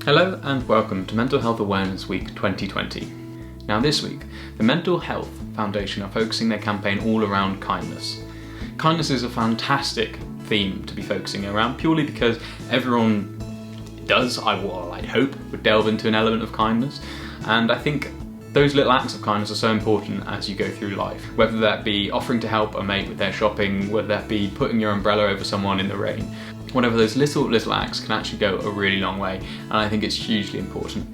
Hello and welcome to Mental Health Awareness Week 2020. Now this week, the Mental Health Foundation are focusing their campaign all around kindness. Kindness is a fantastic theme to be focusing around purely because everyone does, I'd hope, would delve into an element of kindness, and I think those little acts of kindness are so important as you go through life. Whether that be offering to help a mate with their shopping, whether that be putting your umbrella over someone in the rain, whatever, those little acts can actually go a really long way, and I think it's hugely important.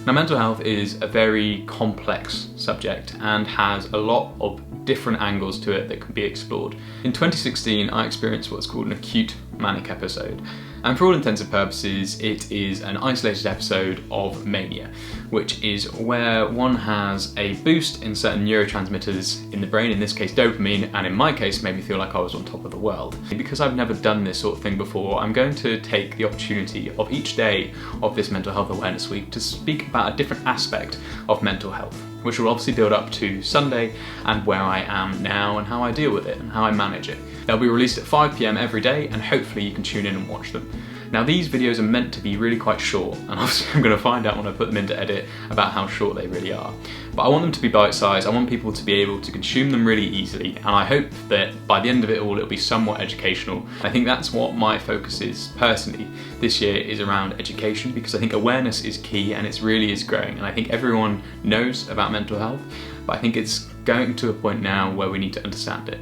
Now, mental health is a very complex subject and has a lot of different angles to it that can be explored. In 2016, I experienced what's called an acute manic episode. And for all intents and purposes, it is an isolated episode of mania, which is where one has a boost in certain neurotransmitters in the brain, in this case dopamine, and in my case made me feel like I was on top of the world. Because I've never done this sort of thing before, I'm going to take the opportunity of each day of this Mental Health Awareness Week to speak about a different aspect of mental health, which will obviously build up to Sunday and where I am now and how I deal with it and how I manage it. They'll be released at 5 PM every day, and hopefully you can tune in and watch them. Now, these videos are meant to be really quite short, and obviously I'm going to find out when I put them into edit about how short they really are. But I want them to be bite-sized. I want people to be able to consume them really easily, and I hope that by the end of it all it'll be somewhat educational. I think that's what my focus is personally this year, is around education, because I think awareness is key and it really is growing, and I think everyone knows about mental health, but I think it's going to a point now where we need to understand it.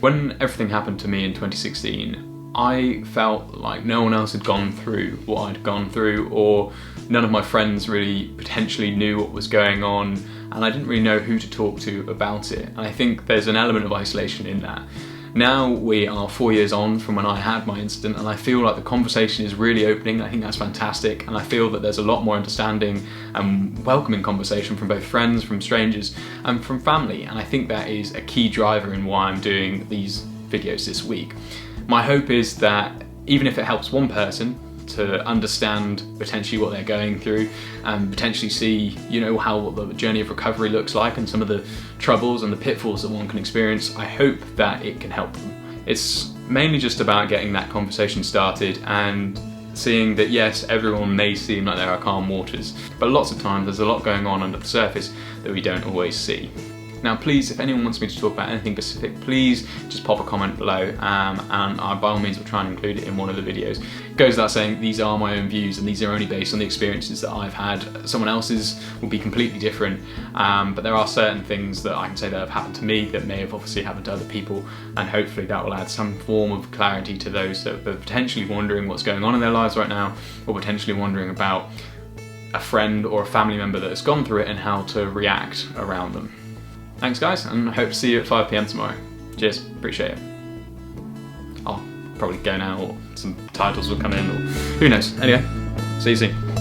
When everything happened to me in 2016, I felt like no one else had gone through what I'd gone through, or none of my friends really potentially knew what was going on, and I didn't really know who to talk to about it. And I think there's an element of isolation in that. Now we are 4 years on from when I had my incident, and I feel like the conversation is really opening. I think that's fantastic, and I feel that there's a lot more understanding and welcoming conversation from both friends, from strangers, and from family, and I think that is a key driver in why I'm doing these videos this week. My hope is that even if it helps one person to understand potentially what they're going through and potentially see, how the journey of recovery looks like and some of the troubles and the pitfalls that one can experience, I hope that it can help them. It's mainly just about getting that conversation started and seeing that yes, everyone may seem like there are calm waters, but lots of times there's a lot going on under the surface that we don't always see. Now please, if anyone wants me to talk about anything specific, please just pop a comment below, and I by all means will try and include it in one of the videos. It goes without saying, these are my own views and these are only based on the experiences that I've had. Someone else's will be completely different, but there are certain things that I can say that have happened to me that may have obviously happened to other people, and hopefully that will add some form of clarity to those that are potentially wondering what's going on in their lives right now, or potentially wondering about a friend or a family member that has gone through it and how to react around them. Thanks guys, and I hope to see you at 5 PM tomorrow. Cheers, appreciate it. I'll probably go now, or some titles will come in, or who knows. Anyway, see you soon.